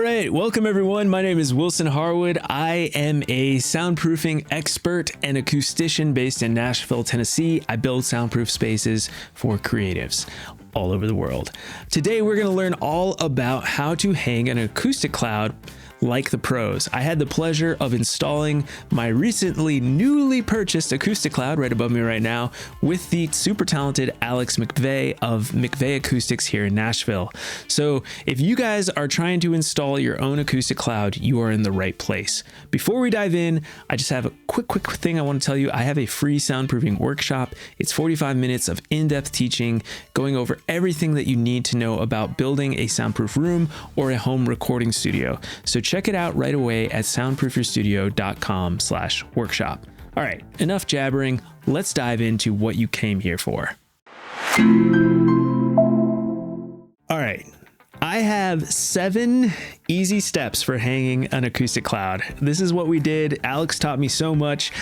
All right, welcome everyone. My name is Wilson Harwood. I am a soundproofing expert and acoustician based in Nashville, Tennessee. I build soundproof spaces for creatives all over the world. Today, we're going to learn all about how to hang an acoustic cloud like the pros. I had the pleasure of installing my recently newly purchased acoustic cloud right above me right now with the super talented Alex McVey of McVey Acoustics here in Nashville. So if you guys are trying to install your own acoustic cloud, you are in the right place. Before we dive in, I just have a quick thing I want to tell you. I have a free soundproofing workshop. It's 45 minutes of in-depth teaching, going over everything that you need to know about building a soundproof room or a home recording studio. So check it out right away at soundproofyourstudio.com/workshop. All right, enough jabbering. Let's dive into what you came here for. All right. I have 7 easy steps for hanging an acoustic cloud. This is what we did. Alex taught me so much.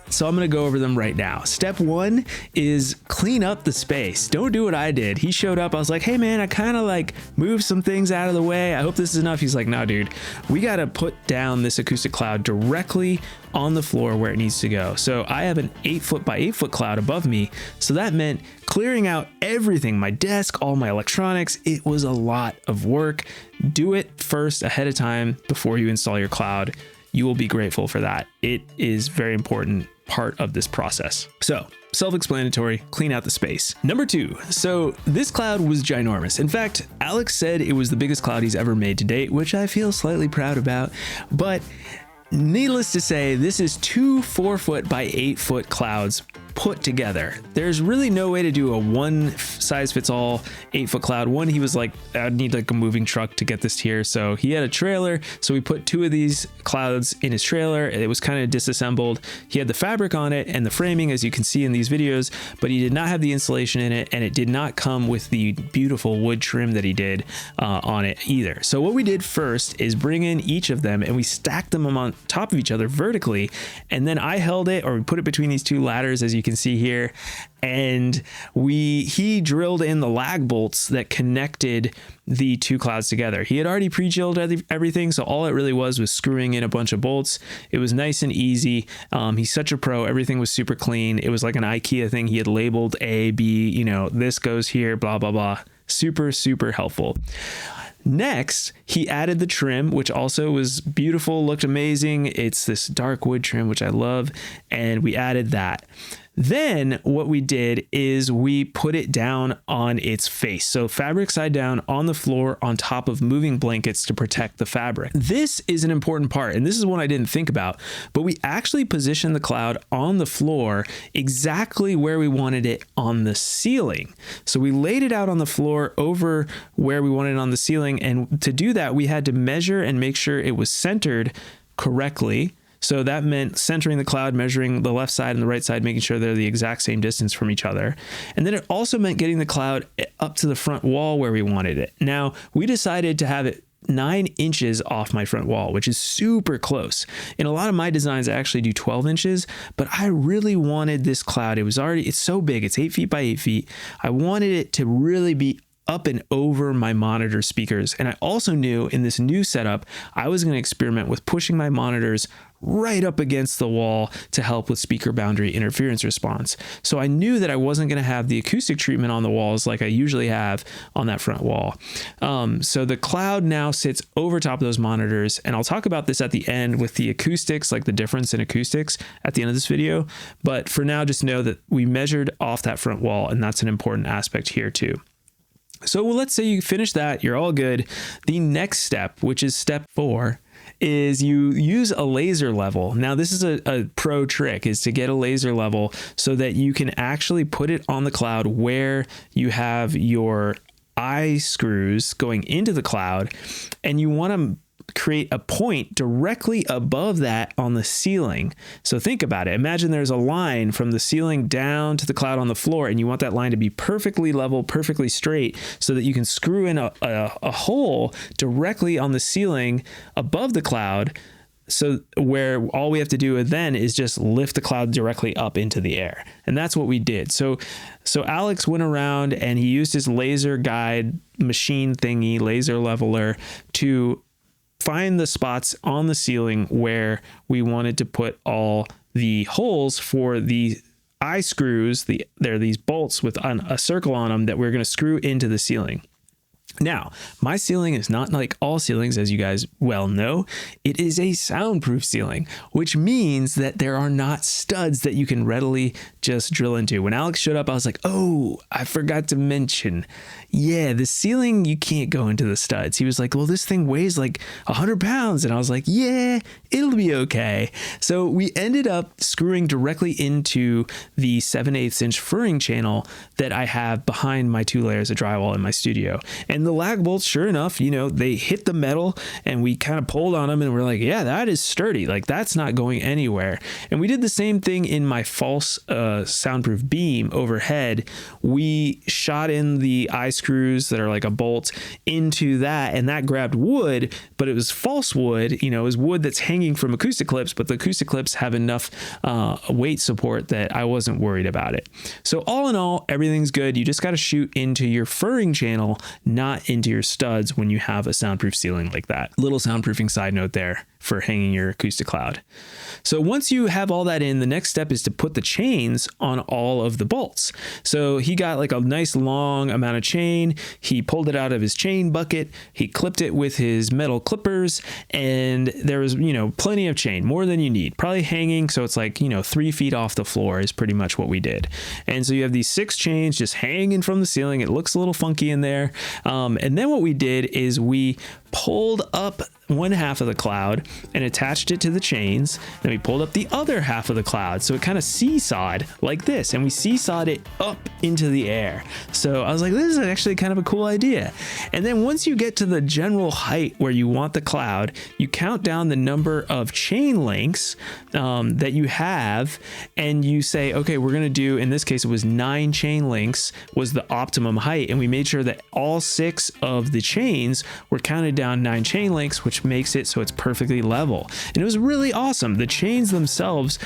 So I'm going to go over them right now. Step 1 is clean up the space. Don't do what I did. He showed up. I was like, hey man, I kind of like moved some things out of the way. I hope this is enough. He's like, no, dude, we got to put down this acoustic cloud directly on the floor where it needs to go. So I have an 8-foot by 8-foot cloud above me. So that meant clearing out everything, my desk, all my electronics. It was a lot of work. Do it first ahead of time before you install your cloud. You will be grateful for that. It is very important part of this process. So self-explanatory, clean out the space. Number 2, so this cloud was ginormous. In fact, Alex said it was the biggest cloud he's ever made to date, which I feel slightly proud about, but needless to say, this is 2 4-foot by 8-foot clouds put together. There's really no way to do a one-size-fits-all 8-foot cloud. One, he was like, I'd need like a moving truck to get this here. So he had a trailer. So we put 2 of these clouds in his trailer. It was kind of disassembled. He had the fabric on it and the framing, as you can see in these videos, but he did not have the insulation in it, and it did not come with the beautiful wood trim that he did on it either. So what we did first is bring in each of them and we stacked them on top of each other vertically. And then I held it, or we put it between these 2 ladders, as you can see here, and he drilled in the lag bolts that connected the 2 clouds together. He had already pre-drilled everything, so all it really was screwing in a bunch of bolts. It was nice and easy. He's such a pro. Everything was super clean. It was like an IKEA thing. He had labeled A, B, you know, this goes here, blah, blah, blah. Super, super helpful. Next, he added the trim, which also was beautiful, looked amazing. It's this dark wood trim, which I love, and we added that. Then what we did is we put it down on its face. So fabric side down on the floor on top of moving blankets to protect the fabric. This is an important part, and this is one I didn't think about, but we actually positioned the cloud on the floor exactly where we wanted it on the ceiling. So we laid it out on the floor over where we wanted it on the ceiling, and to do that, we had to measure and make sure it was centered correctly. So that meant centering the cloud, measuring the left side and the right side, making sure they're the exact same distance from each other. And then it also meant getting the cloud up to the front wall where we wanted it. Now, we decided to have it 9 inches off my front wall, which is super close. In a lot of my designs, I actually do 12 inches, but I really wanted this cloud. It's so big. It's 8 feet by 8 feet. I wanted it to really be up and over my monitor speakers. And I also knew in this new setup, I was going to experiment with pushing my monitors right up against the wall to help with speaker boundary interference response. So I knew that I wasn't going to have the acoustic treatment on the walls like I usually have on that front wall. So the cloud now sits over top of those monitors, and I'll talk about this at the end with the acoustics, like the difference in acoustics at the end of this video. But for now, just know that we measured off that front wall, and that's an important aspect here too. So let's say you finish that, you're all good. The next step, which is step 4, is you use a laser level. Now, this is a pro trick, is to get a laser level so that you can actually put it on the cloud where you have your eye screws going into the cloud, and you want to create a point directly above that on the ceiling. So think about it. Imagine there's a line from the ceiling down to the cloud on the floor, and you want that line to be perfectly level, perfectly straight, so that you can screw in a hole directly on the ceiling above the cloud. So where all we have to do then is just lift the cloud directly up into the air. And that's what we did. So Alex went around and he used his laser guide machine thingy, laser leveler, to find the spots on the ceiling where we wanted to put all the holes for the eye screws. There are these bolts with a circle on them that we're going to screw into the ceiling. Now, my ceiling is not like all ceilings, as you guys well know. It is a soundproof ceiling, which means that there are not studs that you can readily just drill into. When Alex showed up, I was like, oh, I forgot to mention, yeah, the ceiling, you can't go into the studs. He was like, well, this thing weighs like 100 pounds. And I was like, yeah, it'll be okay. So we ended up screwing directly into the 7/8 inch furring channel that I have behind my 2 layers of drywall in my studio. And the lag bolts, sure enough, they hit the metal, and we kind of pulled on them, and we're like, yeah, that is sturdy. Like, that's not going anywhere. And we did the same thing in my false soundproof beam overhead. We shot in the eye screws that are like a bolt into that, and that grabbed wood, but it was false wood. It was wood that's hanging from acoustic clips, but the acoustic clips have enough weight support that I wasn't worried about it. So all in all, everything's good. You just got to shoot into your furring channel, not into your studs when you have a soundproof ceiling like that. Little soundproofing side note there for hanging your acoustic cloud. So once you have all that in, the next step is to put the chains on all of the bolts. So he got like a nice long amount of chain. He pulled it out of his chain bucket. He clipped it with his metal clippers, and there was, plenty of chain, more than you need, probably hanging. So it's like, 3 feet off the floor is pretty much what we did. And so you have these 6 chains just hanging from the ceiling. It looks a little funky in there. And then what we did is we pulled up one half of the cloud and attached it to the chains. Then we pulled up the other half of the cloud. So it kind of seesawed like this, and we seesawed it up into the air. So I was like, this is actually kind of a cool idea. And then once you get to the general height where you want the cloud, you count down the number of chain lengths that you have, and you say, okay, we're going to do, in this case, it was 9 chain lengths was the optimum height. And we made sure that all 6 of the chains were counted down 9 chain lengths, which makes it so it's perfectly level. And it was really awesome. The chains themselves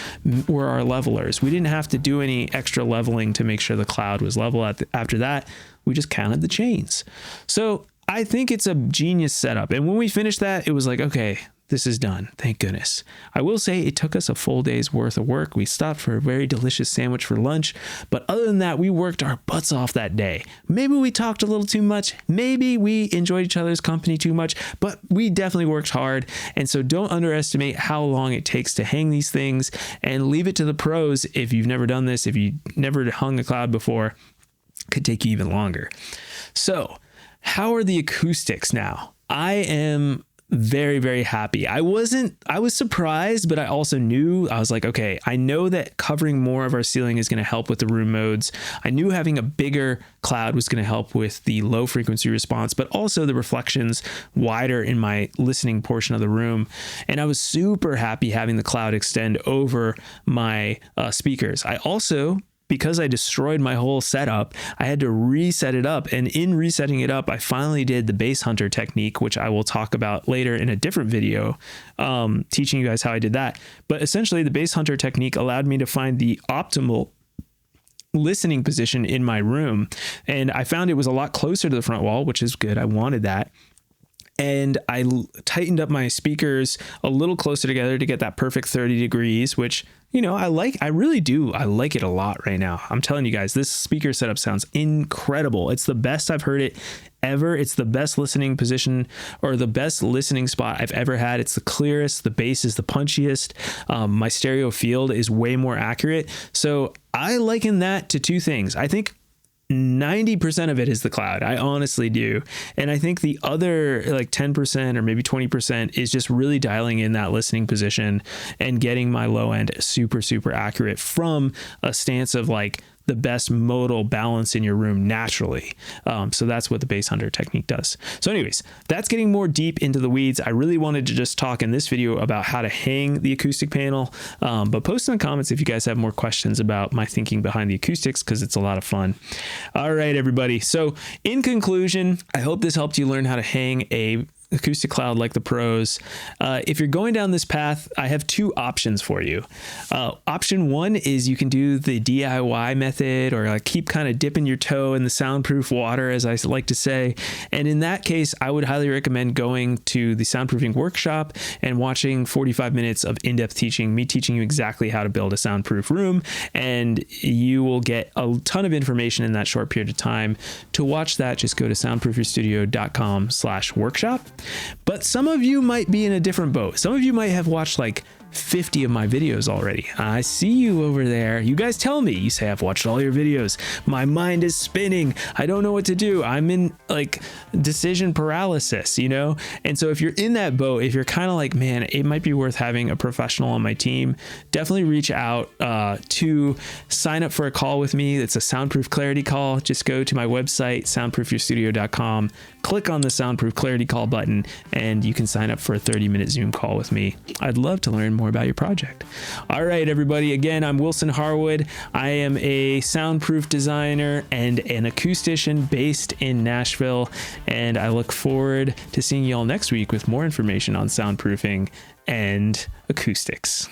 were our levelers. We didn't have to do any extra leveling to make sure the cloud was level. After that, we just counted the chains. So I think it's a genius setup. And when we finished that, it was like, okay, this is done. Thank goodness. I will say it took us a full day's worth of work. We stopped for a very delicious sandwich for lunch. But other than that, we worked our butts off that day. Maybe we talked a little too much. Maybe we enjoyed each other's company too much, but we definitely worked hard. And so don't underestimate how long it takes to hang these things, and leave it to the pros. If you've never done this, if you never hung a cloud before, it could take you even longer. So how are the acoustics now? I am very, very happy. I was surprised, but I also knew, I was like, okay, I know that covering more of our ceiling is going to help with the room modes. I knew having a bigger cloud was going to help with the low frequency response, but also the reflections wider in my listening portion of the room. And I was super happy having the cloud extend over my speakers. I also, because I destroyed my whole setup, I had to reset it up. And in resetting it up, I finally did the bass hunter technique, which I will talk about later in a different video, teaching you guys how I did that. But essentially, the bass hunter technique allowed me to find the optimal listening position in my room. And I found it was a lot closer to the front wall, which is good. I wanted that. And I tightened up my speakers a little closer together to get that perfect 30 degrees, which, I really do. I like it a lot right now. I'm telling you guys, this speaker setup sounds incredible. It's the best I've heard it ever. It's the best listening position, or the best listening spot I've ever had. It's the clearest. The bass is the punchiest. My stereo field is way more accurate. So I liken that to 2 things. I think 90% of it is the cloud. I honestly do. And I think the other like 10% or maybe 20% is just really dialing in that listening position and getting my low end super, super accurate from a stance of like the best modal balance in your room naturally. So that's what the bass hunter technique does. So anyways, that's getting more deep into the weeds. I really wanted to just talk in this video about how to hang the acoustic panel, but post in the comments if you guys have more questions about my thinking behind the acoustics, because it's a lot of fun. All right, everybody. So in conclusion, I hope this helped you learn how to hang a acoustic cloud like the pros. If you're going down this path, I have two options for you. Option one is you can do the DIY method, or like keep kind of dipping your toe in the soundproof water, as I like to say. And in that case, I would highly recommend going to the soundproofing workshop and watching 45 minutes of in-depth teaching, me teaching you exactly how to build a soundproof room. And you will get a ton of information in that short period of time. To watch that, just go to soundproofyourstudio.com/workshop. But some of you might be in a different boat. Some of you might have watched like 50 of my videos already. I see you over there. You guys tell me. You say, I've watched all your videos. My mind is spinning. I don't know what to do. I'm in like decision paralysis, you know? And so if you're in that boat, if you're kind of like, man, it might be worth having a professional on my team, definitely reach out to sign up for a call with me. It's a Soundproof Clarity call. Just go to my website, soundproofyourstudio.com, click on the Soundproof Clarity call button, and you can sign up for a 30-minute Zoom call with me. I'd love to learn more about your project. All right, everybody. Again, I'm Wilson Harwood. I am a soundproof designer and an acoustician based in Nashville, and I look forward to seeing you all next week with more information on soundproofing and acoustics.